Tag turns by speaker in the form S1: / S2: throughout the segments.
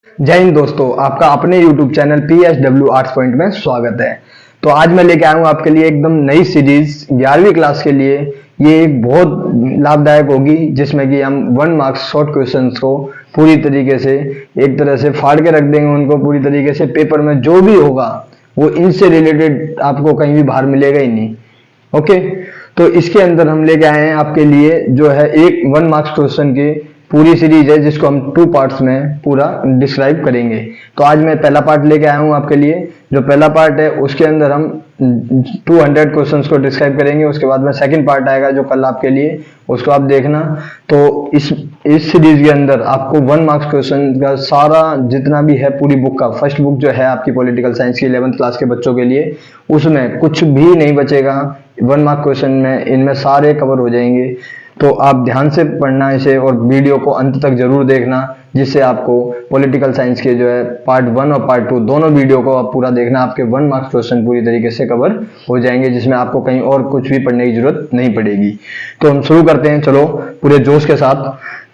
S1: जय हिंद दोस्तों, आपका अपने YouTube channel PSW arts point में स्वागत है। तो आज मैं लेके आया हूँ आपके लिए एकदम नई सीरीज 11वीं क्लास के लिए। ये एक बहुत लाभदायक होगी जिसमें कि हम 1 मार्क्स शॉर्ट क्वेश्चंस को पूरी तरीके से एक तरह से फाड़ के रख देंगे उनको पूरी तरीके से। पेपर में जो भी होगा वो इनसे रिलेटेड आपको कहीं भी बाहर मिलेगा ही नहीं। ओके, तो इसके अंदर हम लेके आए हैं आपके लिए जो है एक 1 मार्क्स क्वेश्चन की पूरी सीरीज है जिसको हम 2 पार्ट्स में पूरा डिस्क्राइब करेंगे। तो आज मैं पहला पार्ट लेके आया हूँ आपके लिए। जो पहला पार्ट है उसके अंदर हम 200 क्वेश्चंस को डिस्क्राइब करेंगे। उसके बाद में सेकंड पार्ट आएगा जो कल आपके लिए, उसको आप देखना। तो इस सीरीज के अंदर आपको 1 मार्क्स क्वेश्चन का सारा जितना भी है पूरी बुक का, फर्स्ट बुक जो है आपकी पॉलिटिकल साइंस की 11th क्लास के बच्चों के लिए, उसमें कुछ भी नहीं बचेगा। 1 मार्क क्वेश्चन में इनमें सारे कवर हो जाएंगे। तो आप ध्यान से पढ़ना इसे और वीडियो को अंत तक जरूर देखना, जिससे आपको पॉलिटिकल साइंस के जो है पार्ट 1 और पार्ट 2 दोनों वीडियो को आप पूरा देखना। आपके 1 मार्क्स क्वेश्चन पूरी तरीके से कवर हो जाएंगे, जिसमें आपको कहीं और कुछ भी पढ़ने की जरूरत नहीं पड़ेगी। तो हम शुरू करते हैं, चलो पूरे जोश के साथ।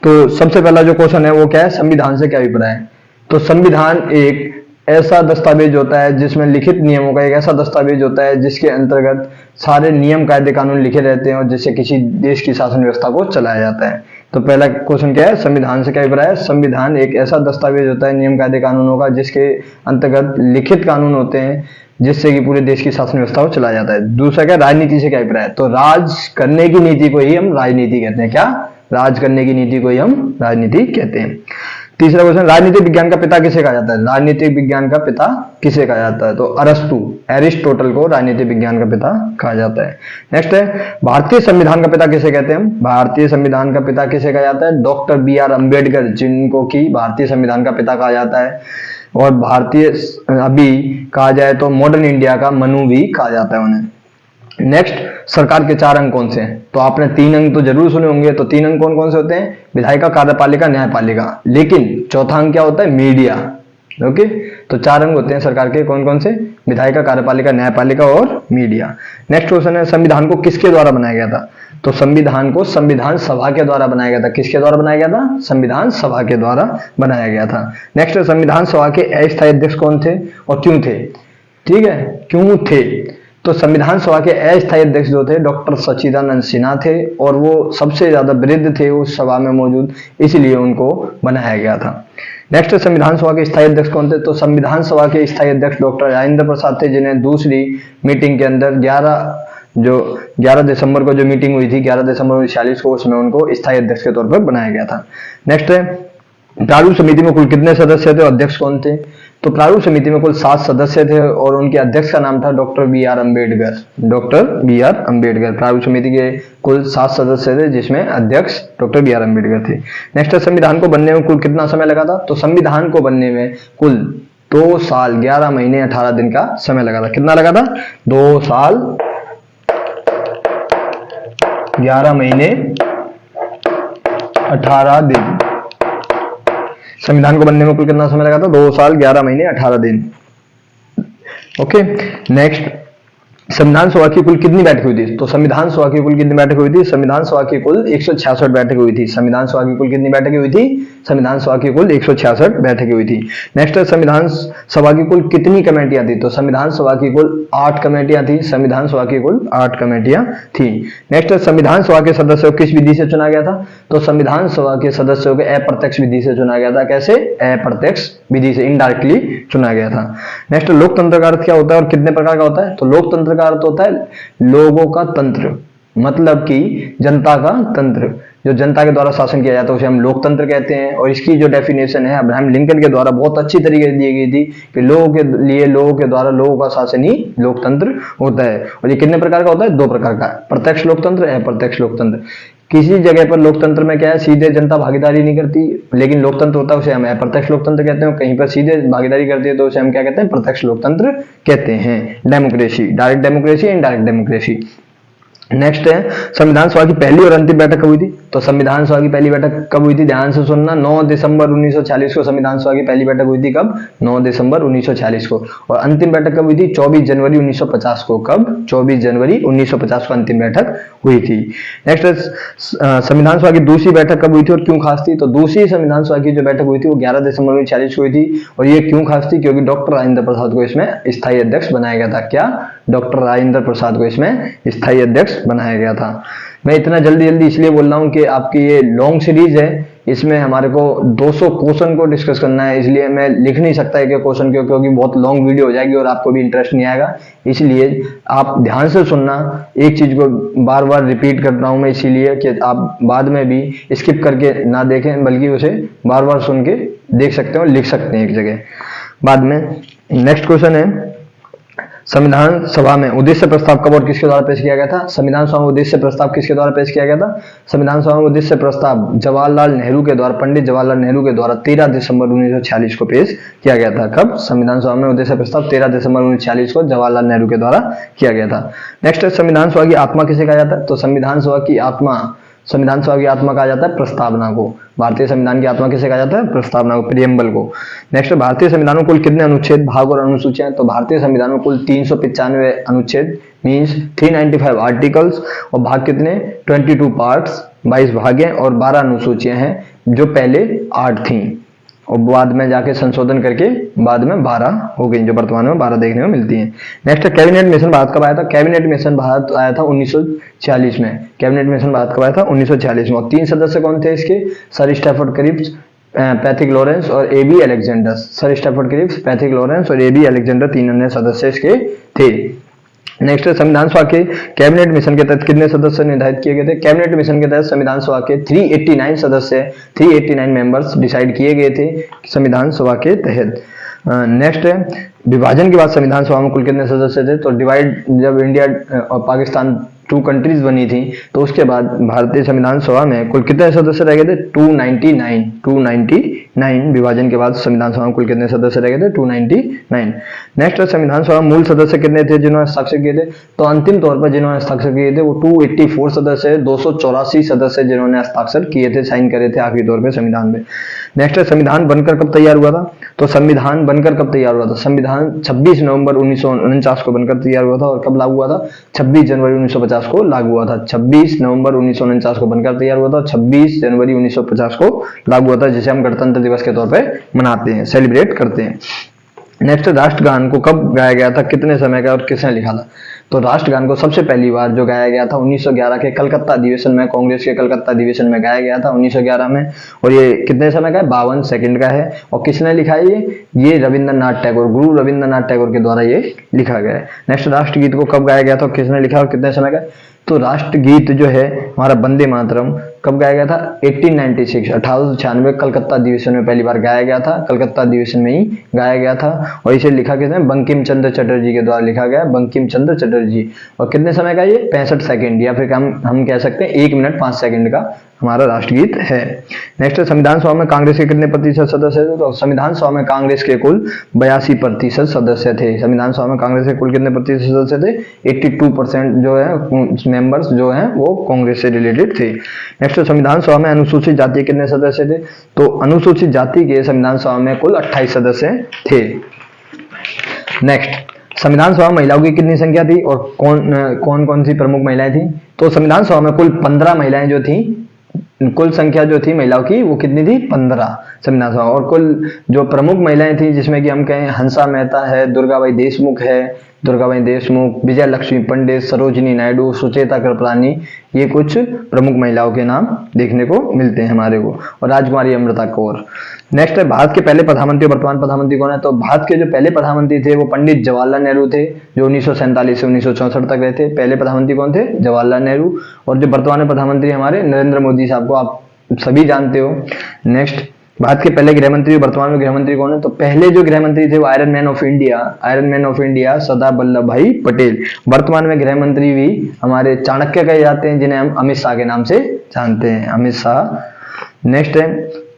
S1: तो सबसे पहला जो क्वेश्चन है वो क्या है, संविधान से क्या अभिप्राय है। तो संविधान एक ऐसा दस्तावेज होता है जिसमें लिखित नियमों का एक ऐसा दस्तावेज होता है जिसके अंतर्गत सारे नियम कायदे कानून लिखे रहते हैं और जिससे किसी देश की शासन व्यवस्था को चलाया जाता है। तो पहला क्वेश्चन क्या है, संविधान से क्या अभिप्राय है। संविधान एक ऐसा दस्तावेज होता है नियम कायदे कानूनों का जिसके अंतर्गत लिखित कानून होते हैं जिससे कि पूरे देश की शासन व्यवस्था को चलाया जाता है। दूसरा क्या, राजनीति से क्या अभिप्राय है। तो राज करने की नीति को ही हम राजनीति कहते हैं। क्या, राज करने की नीति को ही हम राजनीति कहते हैं। तीसरा क्वेश्चन, राजनीतिक विज्ञान का पिता किसे कहा जाता है। राजनीतिक विज्ञान का पिता किसे कहा जाता है। तो अरस्तु, एरिस्टोटल को राजनीतिक विज्ञान का पिता कहा जाता है। नेक्स्ट है, भारतीय संविधान का पिता किसे कहते हैं हम। भारतीय संविधान का पिता किसे कहा जाता है। डॉक्टर BR अम्बेडकर, जिनको की भारतीय संविधान का पिता कहा जाता है। और भारतीय अभी कहा जाए तो मॉडर्न इंडिया का मनु भी कहा जाता है उन्हें। नेक्स्ट, सरकार के 4 अंग कौन से हैं। तो आपने 3 अंग तो जरूर सुने होंगे। तो 3 अंग कौन कौन से होते हैं, विधायिका, कार्यपालिका, न्यायपालिका। लेकिन चौथा अंग क्या होता है, मीडिया। ओके, तो 4 अंग होते हैं सरकार के, कौन कौन से, विधायिका, कार्यपालिका, न्यायपालिका और मीडिया। नेक्स्ट क्वेश्चन है, संविधान को किसके द्वारा बनाया गया था। तो संविधान को संविधान सभा के द्वारा बनाया गया था। किसके द्वारा बनाया गया था, संविधान सभा के द्वारा बनाया गया था। नेक्स्ट, संविधान सभा के अस्थायी अध्यक्ष कौन थे और क्यों थे। ठीक है, क्यों थे। तो संविधान सभा के अस्थायी अध्यक्ष जो थे डॉक्टर सच्चिदानंद सिन्हा थे और वो सबसे ज्यादा वृद्ध थे उस सभा में मौजूद, इसलिए उनको बनाया गया था। नेक्स्ट, संविधान सभा के स्थायी अध्यक्ष कौन थे। तो संविधान सभा के स्थायी अध्यक्ष डॉक्टर राजेंद्र प्रसाद थे, जिन्हें दूसरी मीटिंग के अंदर 11 दिसंबर को जो मीटिंग हुई थी 11 दिसंबर 1946 को, उसमें उनको स्थायी अध्यक्ष के तौर पर बनाया गया था। नेक्स्ट है, प्रारूप समिति में कुल कितने सदस्य थे और अध्यक्ष कौन थे। तो प्रारूप समिति में कुल 7 सदस्य थे और उनके अध्यक्ष का नाम था doctor BR Ambedkar. Doctor BR Ambedkar, प्रारूप समिति के कुल 7 सदस्य थे जिसमें अध्यक्ष डॉक्टर BR अम्बेडकर थे। नेक्स्ट, संविधान को बनने में कुल कितना समय लगा था। तो संविधान को बनने में कुल 2 साल 11 महीने 18 दिन का समय लगा था। कितना लगा था, 2 साल 11 महीने 18 दिन। संविधान को बनने में कुल कितना समय लगा था, 2 साल 11 महीने 18 दिन। ओके, नेक्स्ट, संविधान सभा की कुल कितनी बैठक हुई थी। तो संविधान सभा की कुल कितनी बैठक हुई थी। संविधान सभा की कुल 166 बैठकें हुई थी। संविधान सभा की कुल कितनी बैठकें हुई थी, संविधान सभा की कुल 166 बैठकें हुई थी। नेक्स्ट, संविधान सभा की कुल कितनी कमेटियां थी। तो संविधान सभा की कुल 8 कमेटियां थी। संविधान सभा की कुल 8 कमेटियां थी। नेक्स्ट, संविधान सभा के सदस्यों को किस विधि से चुना गया था। तो संविधान सभा के सदस्यों को अप्रत्यक्ष विधि से चुना गया था। कैसे, अप्रत्यक्ष विधि से, इनडायरेक्टली चुना गया था। नेक्स्ट, लोकतंत्र का अर्थ क्या होता है और कितने प्रकार का होता है। तो लोकतंत्र का अर्थ होता है लोगों का तंत्र, मतलब कि जनता का तंत्र, जो जनता के द्वारा शासन किया जाता है उसे हम लोकतंत्र कहते हैं। और इसकी जो डेफिनेशन है अब्राहम लिंकन के द्वारा बहुत अच्छी तरीके से दी गई थी कि लोगों के लिए, लोगों के द्वारा लोगों का शासन ही लोकतंत्र होता है। और ये कितने प्रकार का होता है, 2 प्रकार का, प्रत्यक्ष लोकतंत्र, अप्रत्यक्ष लोकतंत्र। किसी जगह पर लोकतंत्र में क्या है, सीधे जनता भागीदारी नहीं करती, लेकिन लोकतंत्र होता है उसे हम अप्रत्यक्ष लोकतंत्र कहते हैं। कहीं पर सीधे भागीदारी करती है तो उसे हम क्या कहते हैं, प्रत्यक्ष लोकतंत्र कहते हैं। Democracy, direct democracy, indirect democracy. Next है संविधान सभा की पहली और अंतिम बैठक कब हुई थी? तो संविधान सभा की पहली बैठक कब हुई थी? ध्यान से सुनना, 9 दिसंबर 1946 को संविधान सभा की पहली बैठक हुई थी। कब? 9 दिसंबर 1946 को। और अंतिम बैठक कब हुई थी? 24 जनवरी 1950 को। कब? 24 जनवरी 1950 को अंतिम बैठक हुई थी। नेक्स्ट संविधान सभा की दूसरी बैठक कब हुई थी और क्यों खास थी? तो दूसरी संविधान सभा की जो बैठक हुई थी वो 11 दिसंबर 1946 को हुई थी। और ये क्यों खास थी? क्योंकि डॉक्टर राजेंद्र प्रसाद को इसमें स्थायी अध्यक्ष बनाया गया था। क्या? डॉक्टर राजेंद्र प्रसाद को इसमें स्थायी अध्यक्ष बनाया गया था। मैं इतना जल्दी जल्दी इसलिए बोल रहा हूं कि आपकी ये लॉन्ग सीरीज है, इसमें हमारे को 200 क्वेश्चन को डिस्कस करना है, इसलिए मैं लिख नहीं सकता है कि क्वेश्चन क्योंकि बहुत लॉन्ग वीडियो हो जाएगी और आपको भी इंटरेस्ट नहीं आएगा। इसलिए आप ध्यान से सुनना, एक चीज को बार बार रिपीट कर रहा हूं मैं इसीलिए कि आप बाद में भी स्किप करके ना देखें, बल्कि उसे बार बार सुन के देख सकते हो, लिख सकते हैं एक जगह बाद में। नेक्स्ट क्वेश्चन है संविधान सभा में उद्देश्य प्रस्ताव कब और किसके द्वारा पेश किया गया था? संविधान सभा में उद्देश्य प्रस्ताव किसके द्वारा पेश किया गया था? संविधान सभा में उद्देश्य प्रस्ताव जवाहरलाल नेहरू के द्वारा, पंडित जवाहरलाल नेहरू के द्वारा 13 दिसंबर 1946 को पेश किया गया था। कब? संविधान सभा में उद्देश्य प्रस्ताव 13 दिसंबर 1946 को जवाहरलाल नेहरू के द्वारा किया गया था। नेक्स्ट संविधान सभा की आत्मा किसे कहा जाता है? तो संविधान सभा की आत्मा कहा जाता है प्रस्तावना को। भारतीय संविधान की आत्मा किसे कहा जाता है? प्रस्तावना को, प्रियम्बल को। नेक्स्ट भारतीय संविधान में कुल कितने अनुच्छेद, भाग और अनुसूचियां? तो भारतीय संविधान में कुल 395 अनुच्छेद मींस 395 आर्टिकल्स और भाग कितने? 22 पार्ट्स, 22 भाग हैं और 12 अनुसूचियां हैं, जो पहले 8 थी और बाद में जाके संशोधन करके बाद में 12 हो गई, जो वर्तमान में 12 देखने को मिलती हैं। नेक्स्ट कैबिनेट मिशन भारत कब आया था? कैबिनेट मिशन भारत आया था 1946 में। कैबिनेट मिशन भारत कब आया था? 1946 में। और 3 सदस्य कौन थे इसके? Sir Stafford Cripps, Pethick Lawrence और AV Alexander. Sir Stafford Cripps, Pethick Lawrence और एबी अलेक्जेंडर 3 अन्य सदस्य इसके थे। नेक्स्ट संविधान सभा के कैबिनेट मिशन के तहत कितने सदस्य निर्धारित किए गए थे? कैबिनेट मिशन के तहत संविधान सभा के 389 सदस्य, 389 मेंबर्स डिसाइड किए गए थे संविधान सभा के तहत। नेक्स्ट है विभाजन के बाद संविधान सभा में कुल कितने सदस्य थे? तो डिवाइड, जब इंडिया और पाकिस्तान 2 कंट्रीज बनी थी तो उसके बाद भारतीय संविधान सभा में कुल कितने सदस्य रह गए थे? 299 विभाजन के बाद संविधान सभा में कुल कितने सदस्य रह गए थे? 299। नेक्स्ट संविधान सभा मूल सदस्य कितने थे जिन्होंने हस्ताक्षर किए थे? तो अंतिम तौर पर जिन्होंने हस्ताक्षर किए थे वो 284 सदस्य, 284 सदस्य जिन्होंने हस्ताक्षर किए थे, साइन करे थे आखिरी तौर पर संविधान में। नेक्स्ट संविधान बनकर कब तैयार हुआ था? तो संविधान बनकर कब तैयार हुआ था? संविधान 26 नवंबर 1949 को बनकर तैयार हुआ था और कब लागू हुआ था? 26 जनवरी 1950 को लागू हुआ था। 26 नवंबर 1949 को बनकर तैयार हुआ था, 26 जनवरी 1950 को लागू हुआ था, जिसे हम गणतंत्र दिवस के तौर पे मनाते हैं, सेलिब्रेट करते हैं। नेक्स्ट राष्ट्रगान को कब गाया गया था, कितने समय का और किसने लिखा था? तो राष्ट्रगान को सबसे पहली बार जो गाया गया था 1911 के कलकत्ता अधिवेशन में, कांग्रेस के कलकत्ता अधिवेशन में गाया गया था 1911 में। और ये कितने समय का है? 52 सेकंड का है। और किसने लिखा है ये रविंद्रनाथ टैगोर, गुरु रविंद्रनाथ टैगोर के द्वारा ये लिखा गया है। नेक्स्ट राष्ट्रगीत को कब गाया गया था, किसने लिखा और कितने समय का? तो राष्ट्रगीत जो है हमारा वंदे मातरम कब गाया गया था? 1896 कलकत्ता अधिवेशन में पहली बार गाया गया था, कलकत्ता अधिवेशन में ही गाया गया था। और इसे लिखा किसने? बंकिम चंद्र चटर्जी के द्वारा लिखा गया, बंकिम चंद्र चटर्जी। और कितने समय का ये? 65 सेकंड, या फिर हम कह सकते हैं 1 मिनट 5 सेकंड का हमारा राष्ट्रगीत है। नेक्स्ट संविधान सभा में कांग्रेस के कितने प्रतिशत सदस्य थे? तो संविधान सभा में कांग्रेस के कुल 82% सदस्य थे। संविधान सभा में कांग्रेस के कुल कितने प्रतिशत सदस्य थे? 82% जो है मेंबर्स जो हैं वो कांग्रेस से रिलेटेड थे। नेक्स्ट संविधान सभा में अनुसूचित जाति के कितने सदस्य थे? तो अनुसूचित जाति के संविधान सभा में कुल 28 सदस्य थे। नेक्स्ट संविधान सभा में महिलाओं की कितनी संख्या थी और कौन कौन सी प्रमुख महिलाएं थी? तो संविधान सभा में कुल 15 महिलाएं जो थी, कुल संख्या जो थी महिलाओं की वो कितनी थी? 15 संविधान सभा। और कुल जो प्रमुख महिलाएं थी जिसमें कि हम कहें हंसा मेहता है, दुर्गाबाई देशमुख, विजय लक्ष्मी पंडित, सरोजिनी नायडू, सुचेता कृपलानी, ये कुछ प्रमुख महिलाओं के नाम देखने को मिलते हैं हमारे को। और राजकुमारी अमृता कौर। नेक्स्ट है भारत के पहले प्रधानमंत्री, वर्तमान प्रधानमंत्री कौन है? तो भारत के जो पहले प्रधानमंत्री थे वो पंडित जवाहरलाल नेहरू थे, जो 1947 से 1964 तक रहे थे। पहले प्रधानमंत्री कौन थे? जवाहरलाल नेहरू। और जो वर्तमान प्रधानमंत्री हमारे नरेंद्र मोदी साहब को आप सभी जानते हो। नेक्स्ट भारत के पहले गृहमंत्री, वर्तमान में गृहमंत्री कौन है? तो पहले जो गृहमंत्री थे वो iron man of India Sardar Vallabh भाई पटेल। वर्तमान में गृहमंत्री भी हमारे चाणक्य कहे जाते हैं, जिन्हें हम अमित शाह के नाम से जानते हैं, अमित शाह। नेक्स्ट है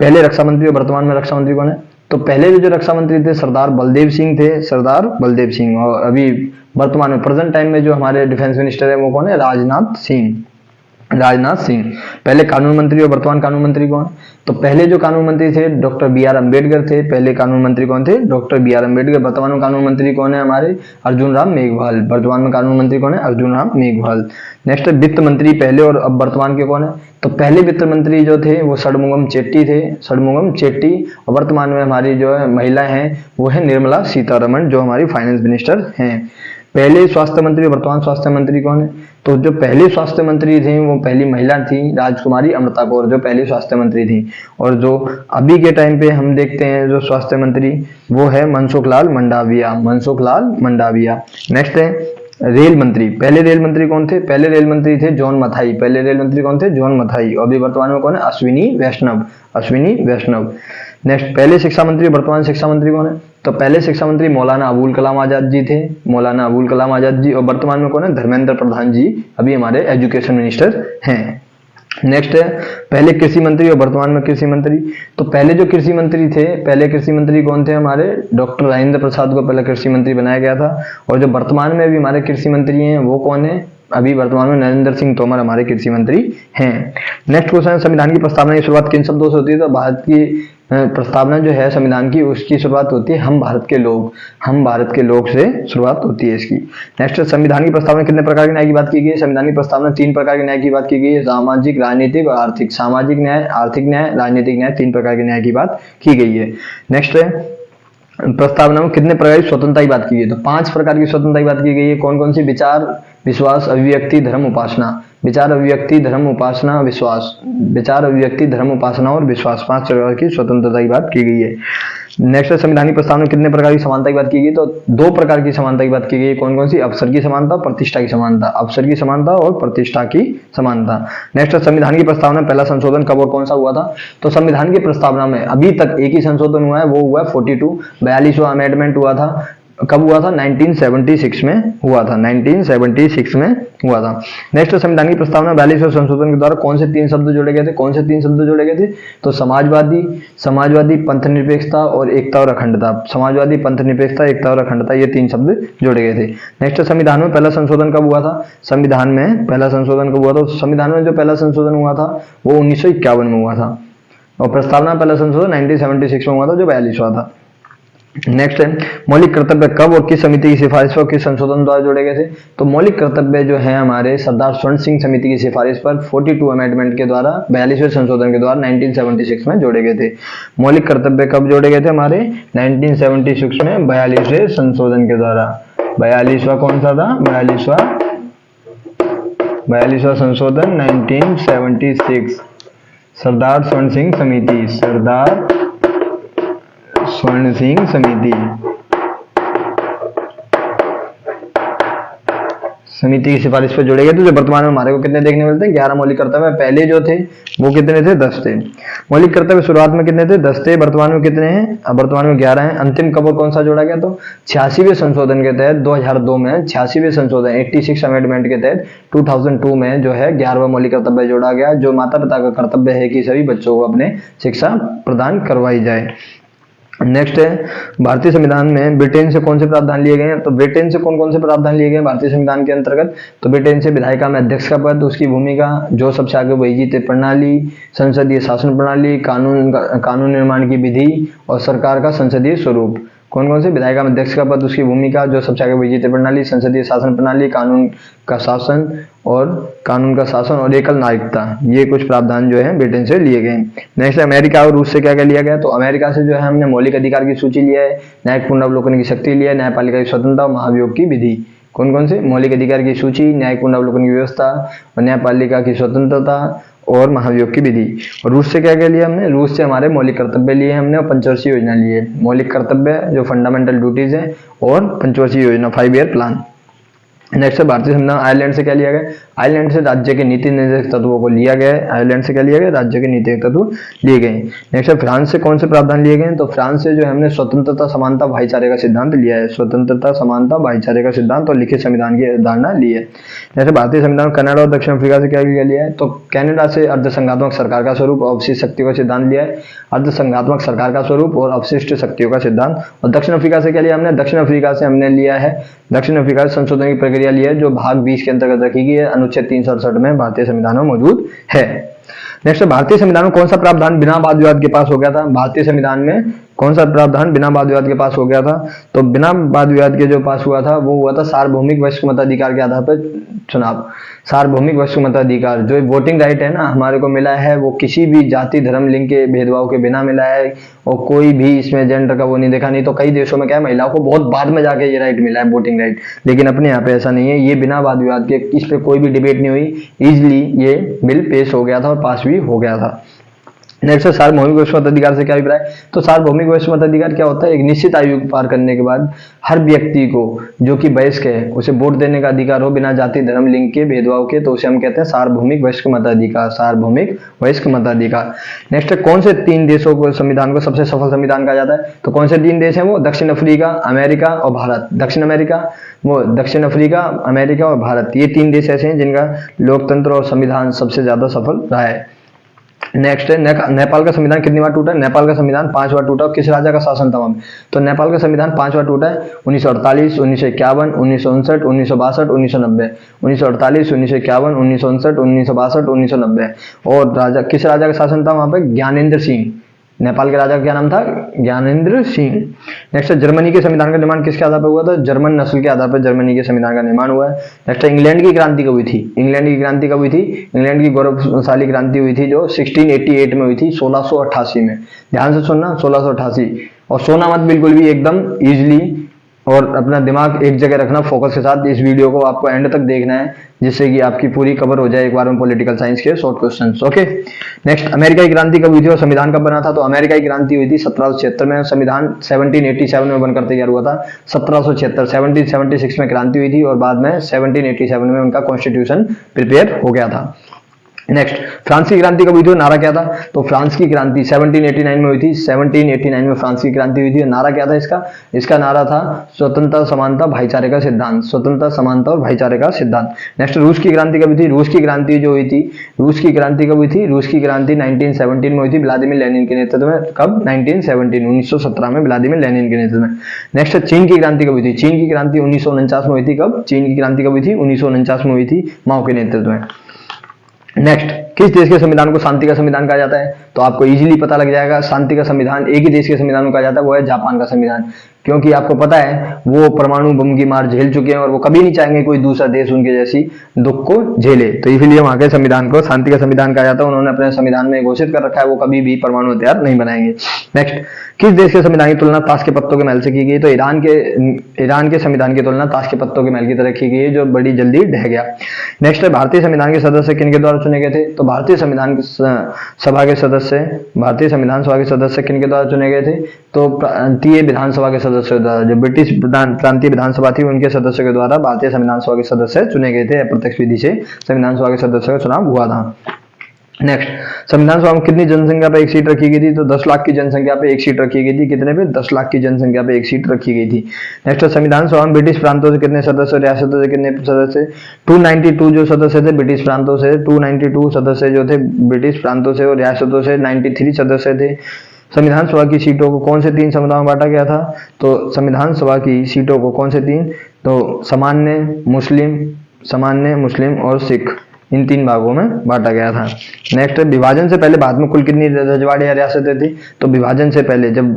S1: पहले रक्षा मंत्री और वर्तमान में रक्षा मंत्री कौन है? तो पहले जो रक्षा मंत्री थे सरदार बलदेव सिंह थे, सरदार बलदेव सिंह। और अभी वर्तमान में प्रेजेंट टाइम में जो हमारे डिफेंस मिनिस्टर है वो कौन है? राजनाथ सिंह। राजनाथ सिंह। पहले कानून मंत्री और वर्तमान कानून मंत्री कौन? तो पहले जो कानून मंत्री थे डॉक्टर बी आर अम्बेडकर थे। पहले कानून मंत्री कौन थे? Doctor B R Ambedkar. वर्तमान में कानून मंत्री कौन है हमारे? अर्जुन राम मेघवाल। वर्तमान में कानून मंत्री कौन है? अर्जुन राम मेघवाल। नेक्स्ट वित्त मंत्री पहले और अब वर्तमान के कौन है? तो पहले वित्त मंत्री जो थे वो षणमुगम चेट्टी थे, षणमुगम चेट्टी। और वर्तमान में हमारी जो है महिला हैं वो है निर्मला सीतारमण, जो हमारी फाइनेंस मिनिस्टर हैं। पहले स्वास्थ्य मंत्री, वर्तमान स्वास्थ्य मंत्री कौन है? तो जो पहले स्वास्थ्य मंत्री थे वो पहली महिला थी राजकुमारी अमृता कौर, जो पहली स्वास्थ्य मंत्री थी। और जो अभी के टाइम पे हम देखते हैं जो स्वास्थ्य मंत्री वो है मनसुख लाल मंडाविया, मनसुख लाल मंडाविया। नेक्स्ट है रेल मंत्री। पहले रेल मंत्री कौन थे? पहले रेल मंत्री थे जॉन मथाई। पहले रेल मंत्री कौन थे? जॉन मथाई। और अभी वर्तमान में कौन है? अश्विनी वैष्णव, अश्विनी वैष्णव। नेक्स्ट पहले शिक्षा मंत्री, वर्तमान शिक्षा मंत्री कौन है? तो पहले शिक्षा मंत्री मौलाना अबुल कलाम आजाद जी थे, मौलाना अबुल कलाम आजाद जी। और वर्तमान में कौन है? धर्मेंद्र प्रधान जी अभी हमारे एजुकेशन मिनिस्टर हैं। नेक्स्ट है पहले कृषि मंत्री और वर्तमान में कृषि मंत्री। तो पहले जो कृषि मंत्री थे, पहले कृषि मंत्री कौन थे हमारे? डॉक्टर राजेंद्र प्रसाद को पहले कृषि मंत्री बनाया गया था। और जो वर्तमान में भी हमारे कृषि मंत्री हैं वो कौन है? अभी वर्तमान में नरेंद्र सिंह तोमर हमारे कृषि मंत्री हैं। नेक्स्ट क्वेश्चन है संविधान की प्रस्तावना की शुरुआत किन शब्दों से होती है? तो भारत की प्रस्तावना जो है संविधान की उसकी शुरुआत होती है हम भारत के लोग, हम भारत के लोग से शुरुआत होती है इसकी। नेक्स्ट संविधान की प्रस्तावना कितने प्रकार के न्याय की बात की गई है? संविधान की प्रस्तावना 3 प्रकार के न्याय की बात की गई है, सामाजिक, राजनीतिक और आर्थिक। सामाजिक न्याय, आर्थिक न्याय, राजनीतिक न्याय, 3 प्रकार के न्याय की बात की गई है। नेक्स्ट है प्रस्तावना में कितने प्रकार की स्वतंत्रता की बात की गई है? तो 5 प्रकार की स्वतंत्रता की बात की गई है। कौन कौन सी? विचार, विश्वास, अभिव्यक्ति, धर्म, उपासना। विचार, अभिव्यक्ति, धर्म, उपासना, विश्वास। विचार, अभिव्यक्ति, धर्म, उपासना और विश्वास, 5 प्रकार की स्वतंत्रता की बात की गई है। नेक्स्ट संविधान की प्रस्तावना में कितने प्रकार की समानता की बात की गई? तो 2 प्रकार की समानता की बात की गई। कौन कौन सी? अवसर की समानता, प्रतिष्ठा की समानता। अवसर की समानता और प्रतिष्ठा की समानता। नेक्स्ट संविधान की प्रस्तावना पहला संशोधन कब और कौन सा हुआ था? तो संविधान की प्रस्तावना में अभी तक एक ही संशोधन हुआ है, वो हुआ 42, 42वां अमेंडमेंट हुआ था। कब हुआ था? 1976 में हुआ था, 1976 में हुआ था। नेक्स्ट संविधान की प्रस्तावना 42वें संशोधन के द्वारा कौन से 3 शब्द जोड़े गए थे? कौन से 3 शब्द जोड़े गए थे? तो समाजवादी, समाजवादी, पंथ निरपेक्षता और एकता और अखंडता। समाजवादी, पंथ निरपेक्षता, एकता और अखंडता, ये 3 शब्द जोड़े गए थे। नेक्स्ट संविधान में पहला संशोधन कब हुआ था? संविधान में पहला संशोधन कब हुआ था? संविधान में जो पहला संशोधन हुआ था वो 1951 में हुआ था। और प्रस्तावना पहला संशोधन 1976 में हुआ था, जो 42वां था। नेक्स्ट है मौलिक कर्तव्य कब और किस समिति की सिफारिश पर किस संशोधन द्वारा जोड़े गए थे? तो मौलिक कर्तव्य जो है हमारे सरदार स्वर्ण सिंह समिति की सिफारिश पर 42 अमेंडमेंट के द्वारा 42वें संशोधन के द्वारा 1976 में जोड़े गए थे। मौलिक कर्तव्य कब जोड़े गए थे हमारे? 1976 में 42वें संशोधन के द्वारा। 42वां कौन सा था? 42वां संशोधन 1976, सरदार स्वर्ण सिंह समिति, सरदार स्वर्ण सिंह समिति की सिफारिश पर जोड़े गए थे। जो वर्तमान में हमारे को कितने देखने मिलते हैं? 11 मौलिक कर्तव्य। पहले जो थे वो कितने थे? 10 थे। मौलिक कर्तव्य शुरुआत में कितने थे? 10 थे। वर्तमान में कितने हैं? अब वर्तमान में 11 हैं। अंतिम कब और कौन सा जोड़ा गया? तो 86वें संशोधन के तहत 2002 में 86वें संशोधन 86 अमेंडमेंट के तहत 2002 में जो है 11वां मौलिक कर्तव्य जोड़ा गया, जो माता पिता का कर्तव्य है कि सभी बच्चों को अपने शिक्षा प्रदान करवाई जाए। नेक्स्ट है भारतीय संविधान में ब्रिटेन से कौन से प्रावधान लिए गए हैं? तो ब्रिटेन से कौन कौन से प्रावधान लिए गए भारतीय संविधान के अंतर्गत? तो ब्रिटेन से विधायिका में अध्यक्ष का पद, उसकी भूमिका, जो सबसे आगे वही जीते प्रणाली, संसदीय शासन प्रणाली, कानून निर्माण की विधि और सरकार का संसदीय स्वरूप। कौन कौन से? विधायिका में अध्यक्ष का पद, उसकी भूमिका, जो सबसे आगे वही जीते प्रणाली, संसदीय शासन प्रणाली, कानून का शासन और एकल नागरिकता, ये कुछ प्रावधान जो है ब्रिटेन से लिए गए। नेक्स्ट अमेरिका और रूस से क्या क्या लिया गया? तो अमेरिका से जो है हमने मौलिक अधिकार की सूची लिया है, न्यायिक पुनरावलोकन की शक्ति लिया है, न्यायपालिका की स्वतंत्रता और महाभियोग की विधि। कौन कौन से? मौलिक अधिकार की सूची, न्यायिक पुनरावलोकन की व्यवस्था और न्यायपालिका की स्वतंत्रता और महाभियोग की विधि। और रूस से क्या क्या लिया हमने? रूस से हमारे मौलिक कर्तव्य लिए हमने और पंचवर्षीय योजना लिए। मौलिक कर्तव्य जो फंडामेंटल ड्यूटीज है और पंचवर्षीय योजना 5 ईयर प्लान। नेक्स्ट है भारतीय संविधान आयरलैंड से क्या लिया गया, आयरलैंड से राज्य के नीति निर्देशक तत्वों को लिया गया है, आयरलैंड से क्या लिया गया, राज्य के नीति तत्व लिए गए। नेक्स्ट है फ्रांस से कौन से प्रावधान लिए गए, तो फ्रांस से जो है हमने स्वतंत्रता समानता भाईचारे का सिद्धांत लिया है, स्वतंत्रता समानता भाईचारे का सिद्धांत और लिखित संविधान की अवधारणा ली है। जैसे भारतीय संविधान कनाडा और दक्षिण अफ्रीका से क्या लिया है, तो कनाडा से अर्धसंघात्मक सरकार का स्वरूप और अवशिष्ट शक्तियों का सिद्धांत लिया है, अर्धसंघात्मक सरकार का स्वरूप और अवशिष्ट शक्तियों का सिद्धांत। और दक्षिण अफ्रीका से क्या लिया हमने, दक्षिण अफ्रीका से हमने लिया है, दक्षिण अफ्रीका से संशोधन की प्रक्रिया ली है जो भाग 20 के अंतर्गत रखी गई है, अनुच्छेद 368 में भारतीय संविधान में मौजूद है। नेक्स्ट भारतीय संविधान में कौन सा प्रावधान बिना वाद विवाद के पास हो गया था, भारतीय संविधान में कौन सा प्रावधान बिना वाद विवाद के पास हो गया था, तो बिना वाद विवाद के जो पास हुआ था वो हुआ था सार्वभौमिक वैश्विक मताधिकार के आधार पर चुनाव। सार्वभौमिक वैश्विक मताधिकार जो वोटिंग राइट है ना हमारे को मिला है, वो किसी भी जाति धर्म लिंग के भेदभाव के बिना मिला है और कोई भी इसमें जेंडर का वो नहीं देखा। नहीं तो कई देशों में क्या है महिलाओं को बहुत बाद में जाके ये राइट मिला है वोटिंग राइट, लेकिन अपने यहाँ पे ऐसा नहीं है, ये बिना वाद विवाद के, इस पे कोई भी डिबेट नहीं हुई, इजिली ये बिल पेश हो गया था और पास भी हो गया था। नेक्स्ट है सार्वभौमिक वैश्विक मताधिकार से क्या अभिप्राय, तो सार्वभौमिक वैश्विक मताधिकार क्या होता है, एक निश्चित आयु पार करने के बाद हर व्यक्ति को जो कि वयस्क है उसे वोट देने का अधिकार हो बिना जाति धर्म लिंग के भेदभाव के, तो उसे हम कहते हैं सार्वभौमिक वैश्विक मताधिकार, सार्वभौमिक वैश्विक मताधिकार। नेक्स्ट है कौन से 3 देशों को संविधान को सबसे सफल संविधान कहा जाता है, तो कौन से 3 देश हैं वो, दक्षिण अफ्रीका, अमेरिका और भारत। दक्षिण अमेरिका, वो दक्षिण अफ्रीका, अमेरिका और भारत, ये 3 देश ऐसे हैं जिनका लोकतंत्र और संविधान सबसे ज्यादा सफल रहा है। नेक्स्ट है नेपाल का संविधान कितनी बार टूटा है, नेपाल का संविधान 5 बार टूटा। किस राजा का शासन था वहां, तो नेपाल का संविधान 5 बार टूटा है, 1948, 1951, 1959, 1962, 1990। 1948, 1951, 1959, 1962, 1990। और राजा किस राजा का शासन था वहां पे, ज्ञानेंद्र सिंह। नेपाल के राजा का क्या नाम था, ज्ञानेंद्र सिंह। नेक्स्ट है जर्मनी के संविधान का निर्माण किसके आधार पर हुआ था, जर्मन नस्ल के आधार पर जर्मनी के संविधान का निर्माण हुआ है। नेक्स्ट है इंग्लैंड की क्रांति कब हुई थी, इंग्लैंड की क्रांति कब हुई थी, इंग्लैंड की गौरवशाली क्रांति हुई थी जो 1688 में हुई थी, 1688 में। ध्यान से सुनना, 1688। और सोना मत बिल्कुल भी, एकदम इजिली, और अपना दिमाग एक जगह रखना फोकस के साथ। इस वीडियो को आपको एंड तक देखना है जिससे कि आपकी पूरी कवर हो जाए एक बार में पॉलिटिकल साइंस के short questions. Okay, next America की क्रांति कब हुई थी और संविधान कब बना था, तो अमेरिका की क्रांति हुई थी 1776 में, संविधान 1787 में बनकर तैयार हुआ था। 1776, 1776 में क्रांति हुई थी और बाद में 1787 में उनका कॉन्स्टिट्यूशन प्रिपेयर हो गया था। नेक्स्ट फ्रांस की क्रांति कब हुई थी, नारा क्या था, तो फ्रांस की क्रांति 1789 में हुई थी, 1789 में फ्रांस की क्रांति हुई थी। नारा क्या था इसका, इसका नारा था स्वतंत्रता समानता भाईचारे का सिद्धांत, स्वतंत्रता समानता और भाईचारे का सिद्धांत। नेक्स्ट रूस की क्रांति कब हुई थी, रूस की क्रांति जो हुई थी, रूस की क्रांति कब हुई थी, रूस की क्रांति 1917 में हुई थी, व्लादिमीर लेनिन के नेतृत्व में। कब, 1917 में व्लादिमीर लेनिन के नेतृत्व में। नेक्स्ट चीन की क्रांति कब हुई थी, चीन की क्रांति 1949 में हुई थी। कब, चीन की क्रांति कब हुई थी, 1949 में हुई थी, माओ के नेतृत्व में। नेक्स्ट किस देश के संविधान को शांति का संविधान कहा जाता है, तो आपको इजीली पता लग जाएगा, शांति का संविधान एक ही देश के संविधान को कहा जाता है, वो है जापान का संविधान। क्योंकि आपको पता है वो परमाणु बम की मार झेल चुके हैं और वो कभी नहीं चाहेंगे कोई दूसरा देश उनके जैसी दुख को झेले, तो इसलिए वहां के संविधान को शांति का संविधान कहा जाता है। उन्होंने अपने संविधान में घोषित कर रखा है वो कभी भी परमाणु हथियार नहीं बनाएंगे। नेक्स्ट किस देश के संविधान की तुलना ताश के पत्तों के महल से की गई, तो ईरान के संविधान की तुलना ताश के पत्तों के महल की तरह की गई है जो बड़ी जल्दी ढह गया। नेक्स्ट है भारतीय संविधान के सदस्य किनके द्वारा चुने गए थे, तो भारतीय संविधान सभा के सदस्य, भारतीय संविधान सभा के सदस्य किनके द्वारा चुने गए थे, तो प्रांतीय विधानसभा के सदस्यों द्वारा, जो ब्रिटिश प्रांतीय विधानसभा थी उनके सदस्यों के द्वारा भारतीय संविधान सभा के सदस्य चुने गए थे। अप्रत्यक्ष विधि से संविधान सभा के सदस्यों का चुनाव हुआ था। नेक्स्ट संविधान सभा में कितनी जनसंख्या पे एक सीट रखी गई थी, तो 10 लाख की जनसंख्या पे एक सीट रखी गई थी। कितने पे, 10 लाख की जनसंख्या पे एक सीट रखी गई थी। नेक्स्ट संविधान सभा में ब्रिटिश प्रांतों से कितने सदस्य, रियासतों से कितने सदस्य, 292 जो सदस्य थे ब्रिटिश प्रांतों से, 292 सदस्य जो थे ब्रिटिश प्रांतों से, और रियासतों से 93 सदस्य थे। संविधान सभा की सीटों को कौन से 3 समुदायों में बांटा गया था, तो संविधान सभा की सीटों को कौन से 3, तो सामान्य, मुस्लिम और सिख, इन 3 भागों में बांटा गया था। नेक्स्ट विभाजन से पहले भारत में कुल कितनी रजवाड़े या रियासतें थी, तो विभाजन से पहले जब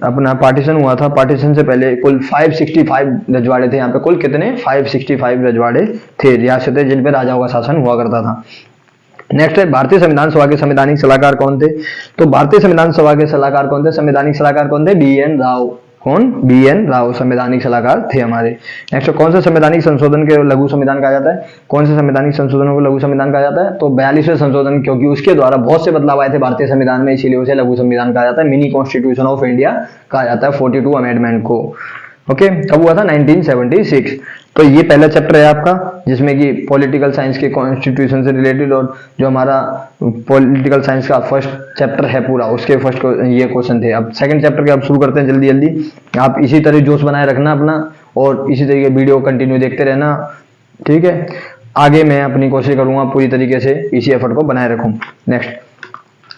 S1: अपना पार्टीशन हुआ था, पार्टीशन से पहले कुल 565 रजवाड़े थे। यहाँ पे कुल कितने, 565 रजवाड़े थे, रियासतें जिन पे राजाओं का शासन हुआ करता था। नेक्स्ट है भारतीय संविधान सभा के संवैधानिक सलाहकार कौन थे, तो भारतीय संविधान सभा के सलाहकार कौन थे, संवैधानिक सलाहकार कौन थे, BN राव। कौन, BN राव संवैधानिक सलाहकार थे हमारे। नेक्स्ट कौन से संवैधानिक संशोधन के लघु संविधान कहा जाता है, कौन से संवैधानिक संशोधनों को लघु संविधान कहा जाता है, तो 42वें संशोधन, क्योंकि उसके द्वारा बहुत से बदलाव आए थे भारतीय संविधान में, इसीलिए उसे लघु संविधान कहा जाता है। मिनी कॉन्स्टिट्यूशन ऑफ इंडिया कहा जाता है 42 अमेंडमेंट को। ओके, कब हुआ था, 1976। तो ये पहला चैप्टर है आपका, जिसमें कि पॉलिटिकल साइंस के कॉन्स्टिट्यूशन से रिलेटेड, और जो हमारा पॉलिटिकल साइंस का फर्स्ट चैप्टर है पूरा, उसके फर्स्ट को ये क्वेश्चन थे। अब सेकंड चैप्टर के अब शुरू करते हैं जल्दी जल्दी। आप इसी तरह जोश बनाए रखना अपना, और इसी तरीके वीडियो कंटिन्यू देखते रहना, ठीक है। आगे मैं अपनी कोशिश करूंगा पूरी तरीके से इसी एफर्ट को बनाए रखूं। नेक्स्ट,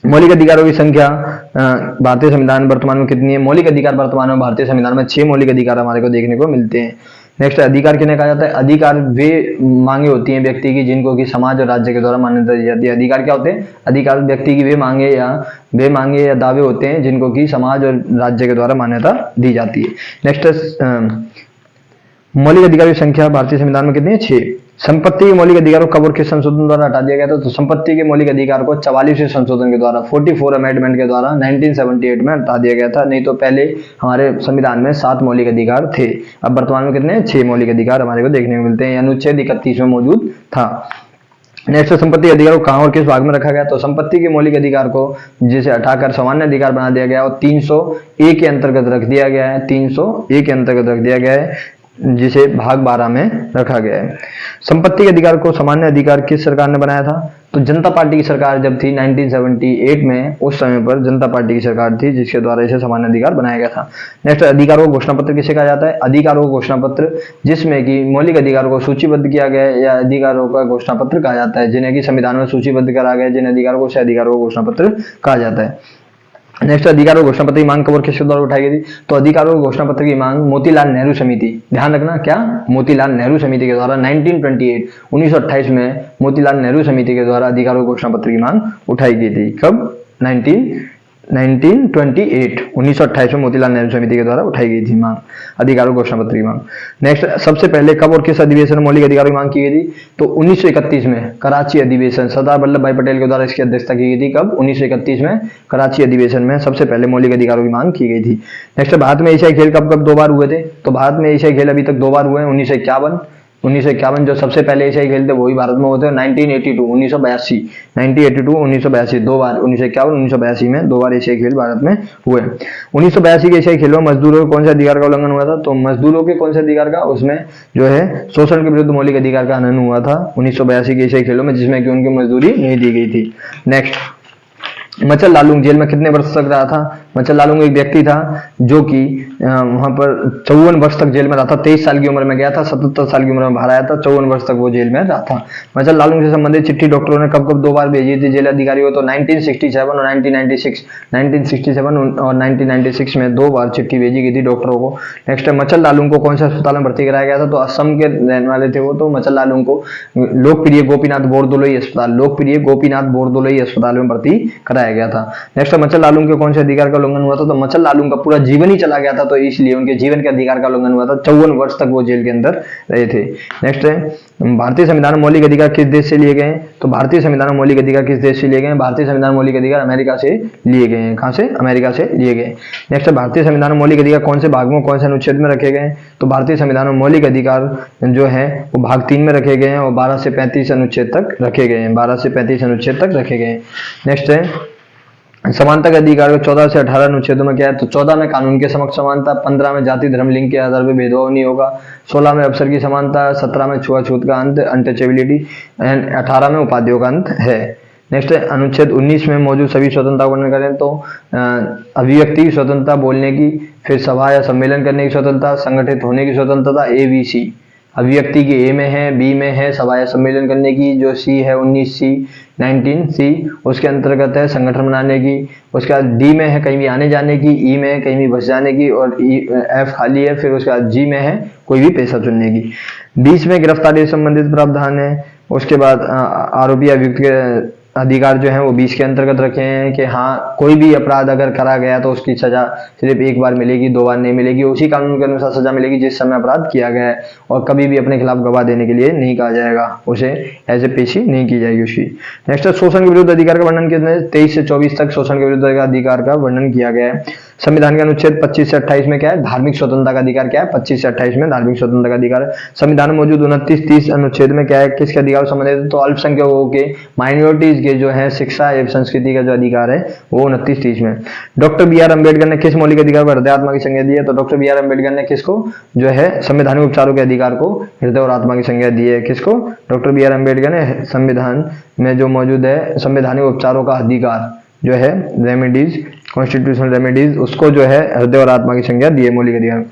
S1: मौलिक अधिकारों की संख्या भारतीय संविधान वर्तमान में कितनी है? मौलिक अधिकार वर्तमान में भारतीय संविधान में 6 मौलिक अधिकार हमारे को देखने को मिलते हैं। नेक्स्ट, अधिकार किन्हें कहा जाता है? अधिकार वे मांगे होती हैं व्यक्ति की जिनको कि समाज और राज्य के द्वारा मान्यता दी जाती है। अधिकार क्या होते हैं? अधिकार व्यक्ति की वे मांगे या दावे होते हैं जिनको कि समाज और राज्य के द्वारा मान्यता दी जाती है। नेक्स्ट, मौलिक अधिकार की संख्या भारतीय संविधान में कितनी है? 6। संपत्ति के मौलिक अधिकार को कब और किस संशोधन द्वारा हटा दिया गया था? तो संपत्ति के मौलिक अधिकार को 44वें संशोधन के द्वारा, 44 अमेंडमेंट के द्वारा 1978 में हटा दिया गया था। नहीं तो पहले हमारे संविधान में 7 मौलिक अधिकार थे, अब वर्तमान में कितने? 6 मौलिक अधिकार हमारे को देखने को मिलते हैं। अनुच्छेद 31 में मौजूद था। नेक्स्ट, संपत्ति अधिकार को कहां और किस भाग में रखा गया? तो संपत्ति के मौलिक अधिकार को जिसे हटाकर सामान्य अधिकार बना दिया गया और 300A के अंतर्गत रख दिया गया है। 300A के अंतर्गत रख दिया गया है, जिसे भाग 12 में रखा गया है। संपत्ति के अधिकार को सामान्य अधिकार किस सरकार ने बनाया था? तो जनता पार्टी की सरकार जब थी 1978 में, उस समय पर जनता पार्टी की सरकार थी जिसके द्वारा इसे सामान्य अधिकार बनाया गया था। नेक्स्ट, अधिकारों का घोषणा पत्र किसे कहा जाता है? अधिकारों का घोषणा पत्र जिसमें कि मौलिक अधिकारों को सूचीबद्ध किया गया है, या अधिकारों का घोषणा पत्र कहा जाता है, जिन्हें कि संविधान में सूचीबद्ध करा गया, जिन अधिकारों को उसे अधिकारों का घोषणा पत्र कहा जाता है। नेक्स्ट, अधिकारों घोषणा पत्र की मांग कब और किसके द्वारा उठाई गई थी? तो अधिकारों घोषणा पत्र की मांग मोतीलाल नेहरू समिति, ध्यान रखना क्या, मोतीलाल नेहरू समिति के द्वारा 1928 में मोतीलाल नेहरू समिति के द्वारा अधिकारों घोषणा पत्र की मांग उठाई गई थी। कब? 1928 में मोतीलाल नेहरू समिति के द्वारा उठाई गई थी मांग, अधिकारों घोषणा पत्र की मांग। नेक्स्ट, सबसे पहले कब और किस अधिवेशन में मौलिक अधिकारों की मांग की गई थी? तो 1931 में कराची अधिवेशन, सरदार वल्लभ भाई पटेल के द्वारा इसकी अध्यक्षता की गई थी। कब? 1931 में कराची अधिवेशन में सबसे पहले मौलिक अधिकारों की मांग की गई थी। नेक्स्ट, भारत में एशियाई खेल कब 2 बार हुए थे? तो भारत में एशियाई खेल अभी तक 2 बार हुए हैं। 1951 जो सबसे पहले एशियाई खेल थे वही भारत में होते हैं। 1982 2 बार, 1951 1982 में 2 बार एशियाई खेल भारत में हुए। 1982 के एशियाई खेलों में मजदूरों के कौन से अधिकार का उल्लंघन हुआ था? तो मजदूरों के कौन से अधिकार का? उसमें जो है शोषण के विरुद्ध मौलिक अधिकार का हनन हुआ था 1982 के एशियाई खेलों में, जिसमें कि उनकी मजदूरी नहीं दी गई थी। नेक्स्ट, मचल लालुंग जेल में कितने वर्ष तक रहा था? मचल लालुंग एक व्यक्ति था जो कि वहां पर 54 वर्ष तक जेल में रहा था। 23 साल की उम्र में गया था, 77 साल की उम्र में बाहर आया था, 54 वर्ष तक वो जेल में रहा था। मचल लालुंग से संबंधित चिट्ठी डॉक्टरों ने कब 2 बार भेजी थी जेल अधिकारियों? तो 1967 और 1996 में 2 बार चिट्ठी भेजी गई थी डॉक्टरों को। नेक्स्ट, मचल लालुंग को कौन से अस्पताल में भर्ती कराया गया था? तो असम के रहने वाले थे वो, तो मचल लालुंग को लोकप्रिय गोपीनाथ बोरदोलोई अस्पताल में भर्ती कराया गया था। नेक्स्ट, मचल लालुंग के कौन से अधिकार का उल्लंघन हुआ था? तो मचल लालुंग का पूरा जीवन ही चला गया था, तो इसलिए उनके जीवन के अधिकार का उल्लंघन हुआ था। 54 वर्ष तक वो जेल के अंदर रहे थे। नेक्स्ट है, भारतीय संविधान में मौलिक अधिकार किस देश से लिए गए हैं? तो भारतीय संविधान में मौलिक अधिकार किस देश से लिए गए हैं? भारतीय संविधान मौलिक अधिकार अमेरिका से लिए गए हैं। कहां से? अमेरिका से लिए गए। नेक्स्ट, भारतीय संविधान में मौलिक अधिकार कौन से भाग में, कौन से अनुच्छेद में रखे गए हैं? तो भारतीय संविधान में मौलिक अधिकार जो है वो भाग 3 में रखे गए हैं और 12 से 35 अनुच्छेद तक रखे गए हैं। 12 से 35 अनुच्छेद तक रखे गए हैं। नेक्स्ट है, समानता के अधिकार को 14 से 18 अनुच्छेदों में क्या है? तो 14 में कानून के समक्ष समानता, 15 में जाति धर्म लिंग के आधार पर भेदभाव नहीं होगा, 16 में अवसर की समानता, 17 में छुआछूत का अंत अनटचेबिलिटी एंड 18 में उपाधियों का अंत है। नेक्स्ट है, अनुच्छेद 19 में मौजूद सभी स्वतंत्रता का वर्णन करें। तो अभिव्यक्ति की स्वतंत्रता, बोलने की, फिर सभा या सम्मेलन करने की स्वतंत्रता, संगठित होने की स्वतंत्रता, ABC। अभिव्यक्ति की A में है, B में है सभा या सम्मेलन करने की, जो C है 19C उसके अंतर्गत है संगठन बनाने की। उसके बाद D में है कहीं भी आने जाने की, E में है कहीं भी बस जाने की, और F खाली है। फिर उसके बाद G में है कोई भी पेशा चुनने की। 20 में गिरफ्तारी से संबंधित प्रावधान है। उसके बाद आरोपी अभियुक्त के अधिकार जो है वो 20 के अंतर्गत रखे हैं कि हाँ कोई भी अपराध अगर करा गया तो उसकी सजा सिर्फ एक बार मिलेगी, 2 बार नहीं मिलेगी। उसी कानून के अनुसार सजा मिलेगी जिस समय अपराध किया गया है, और कभी भी अपने खिलाफ गवाह देने के लिए नहीं कहा जाएगा, उसे ऐसे पेशी नहीं की जाएगी उसकी। नेक्स्ट, शोषण के विरुद्ध अधिकार का वर्णन कितने 23 से 24 तक शोषण के विरुद्ध अधिकार का वर्णन किया गया है। संविधान के अनुच्छेद 25 से 28 में क्या है, धार्मिक स्वतंत्रता का अधिकार क्या है, 25 से 28 में धार्मिक स्वतंत्रता का अधिकार है। संविधान में मौजूद 29, 30 अनुच्छेद में क्या है, किसके अधिकार से संबंधित है, तो अल्पसंख्यकों के, माइनॉरिटीज के जो है शिक्षा एवं संस्कृति का जो अधिकार है वो 29, 30 में। डॉक्टर बी आर अम्बेडकर ने किस मौलिक अधिकार को हृदय आत्मा की संज्ञा दी है, तो डॉक्टर बी आर अम्बेडकर ने किसको जो है संवैधानिक उपचारों के अधिकार को हृदय और आत्मा की संज्ञा दी है, किसको, डॉक्टर बी आर अम्बेडकर ने संविधान में जो मौजूद है संवैधानिक उपचारों का अधिकार जो है रेमेडीज, कॉन्स्टिट्यूशनल रेमेडीज, उसको जो है हृदय और आत्मा की संज्ञा दी है मौलिक अधिकार।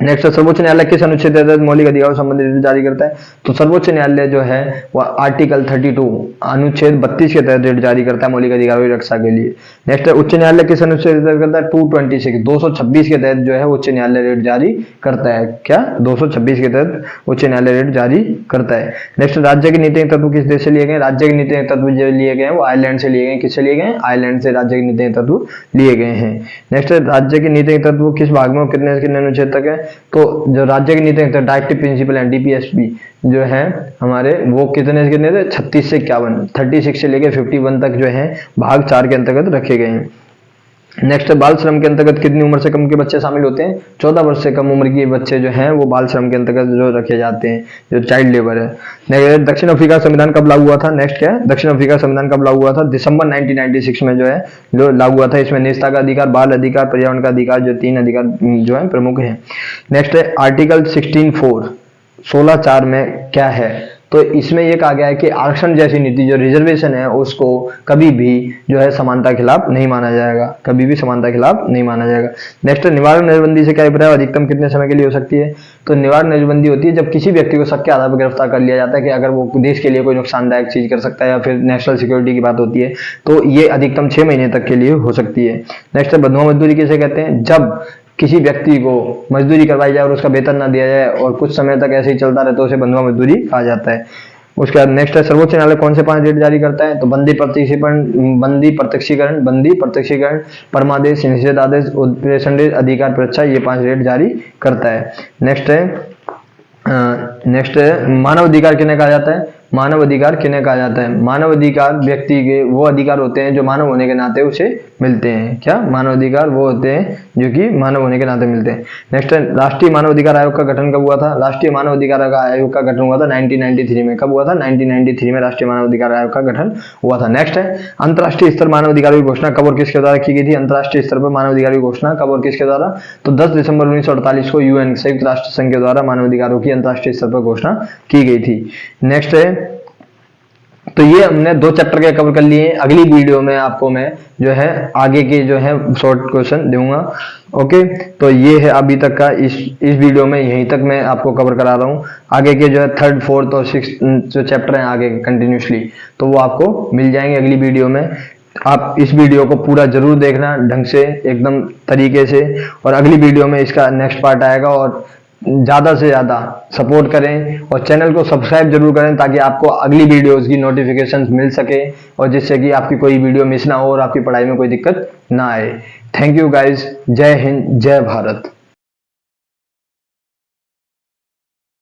S1: नेक्स्ट, सर्वोच्च न्यायालय किस अनुच्छेद के तहत मौलिक अधिकारों संबंधित रिट जारी करता है, तो सर्वोच्च न्यायालय जो है वह आर्टिकल 32 अनुच्छेद 32 के तहत रिट जारी करता है मौलिक अधिकारों की रक्षा के लिए। नेक्स्ट, उच्च न्यायालय किस अनुच्छेद के तहत करता है, 226 के तहत जो है उच्च न्यायालय रिट जारी करता है, क्या 226 के तहत उच्च न्यायालय रिट जारी करता है। नेक्स्ट, राज्य के नीतिगत तत्व किस देश से लिए गए, राज्य के नीतिगत तत्व जो लिए गए हैं वो आयरलैंड से लिए गए, किससे लिए गए, आयरलैंड से राज्य के नीतिगत तत्व लिए गए हैं। नेक्स्ट, राज्य के नीतिगत तत्व किस भाग में कितने कितने अनुच्छेद तक है, तो जो राज्य की नीति डायरेक्टिव प्रिंसिपल है डीपीएसपी जो है हमारे वो कितने से कितने थे, 36 से 51, 36 से लेकर 51 तक जो है भाग 4 के अंतर्गत रखे गए हैं। नेक्स्ट, बाल श्रम के अंतर्गत कितनी उम्र से कम के बच्चे शामिल होते हैं, 14 वर्ष से कम उम्र के बच्चे जो हैं वो बाल श्रम के अंतर्गत जो रखे जाते हैं, जो चाइल्ड लेबर है। नेक्स्ट, दक्षिण अफ्रीका संविधान कब लागू हुआ था, नेक्स्ट क्या है, दक्षिण अफ्रीका संविधान कब लागू हुआ था, दिसंबर 1996 में जो है जो लागू हुआ था। इसमें निजता का अधिकार, बाल अधिकार, पर्यावरण का अधिकार, जो 3 अधिकार जो है प्रमुख है। नेक्स्ट है आर्टिकल 16.4 में क्या है, तो इसमें ये कहा गया है कि आरक्षण जैसी नीति जो रिजर्वेशन है उसको कभी भी जो है समानता के खिलाफ नहीं माना जाएगा, कभी भी समानता के खिलाफ नहीं माना जाएगा। नेक्स्ट, निवारण नजरबंदी से क्या अभिप्राय, अधिकतम कितने समय के लिए हो सकती है, तो निवारण नजरबंदी होती है जब किसी व्यक्ति को शक के आधार पर गिरफ्तार कर लिया जाता है कि अगर वो देश के लिए कोई नुकसानदायक चीज कर सकता है या फिर नेशनल सिक्योरिटी की बात होती है तो ये अधिकतम 6 महीने तक के लिए हो सकती है। नेक्स्ट, बंधुआ मजदूरी किसे कहते हैं, जब किसी व्यक्ति को मजदूरी करवाई जाए और उसका वेतन ना दिया जाए और कुछ समय तक ऐसे ही चलता रहे तो उसे बंधुआ मजदूरी कहा जाता है। उसके बाद नेक्स्ट है, सर्वोच्च न्यायालय कौन से 5 रिट जारी करता है, तो बंदी प्रत्यक्षीकरण, परमादेश, निषेधादेश, उत्प्रेषण अधिकार परीक्षा, ये 5 रिट जारी करता है। नेक्स्ट है मानव अधिकार किन्हें कहा जाता है, मानव अधिकार किन्हें कहा जाता है, मानव अधिकार व्यक्ति के वो अधिकार होते हैं जो मानव होने के नाते उसे मिलते हैं, क्या मानव अधिकार वो होते हैं जो कि मानव होने के नाते मिलते हैं। नेक्स्ट है, राष्ट्रीय मानव अधिकार आयोग का गठन कब हुआ था, राष्ट्रीय मानव अधिकार आयोग का गठन हुआ था 1993 में, कब हुआ था, 1993 में राष्ट्रीय मानव अधिकार आयोग का गठन हुआ था। नेक्स्ट है, अंतर्राष्ट्रीय स्तर मानव अधिकार की घोषणा कब और किसके द्वारा की गई थी, अंतर्राष्ट्रीय स्तर पर मानव अधिकार की घोषणा कब और किसके द्वारा, तो 10 दिसंबर 1948 को यूएन संयुक्त राष्ट्र संघ के द्वारा मानव अधिकारों की अंतर्राष्ट्रीय स्तर पर घोषणा की गई थी। नेक्स्ट है, तो ये हमने 2 चैप्टर के कवर कर लिए। अगली वीडियो में आपको मैं जो है आगे के जो है शॉर्ट क्वेश्चन दूंगा। ओके, तो ये है अभी तक का इस वीडियो में यहीं तक मैं आपको कवर करा रहा हूँ। आगे के जो है 3rd, 4th और 6th जो चैप्टर हैं आगे कंटिन्यूसली तो वो आपको मिल जाएंगे अगली वीडियो में। आप इस वीडियो को पूरा जरूर देखना ढंग से एकदम तरीके से, और अगली वीडियो में इसका नेक्स्ट पार्ट आएगा। और ज़्यादा से ज़्यादा सपोर्ट करें और चैनल को सब्सक्राइब जरूर करें ताकि आपको अगली वीडियोस की नोटिफिकेशंस मिल सके और जिससे कि आपकी कोई वीडियो मिस ना हो और आपकी पढ़ाई में कोई दिक्कत ना आए। थैंक यू गाइज, जय हिंद, जय भारत।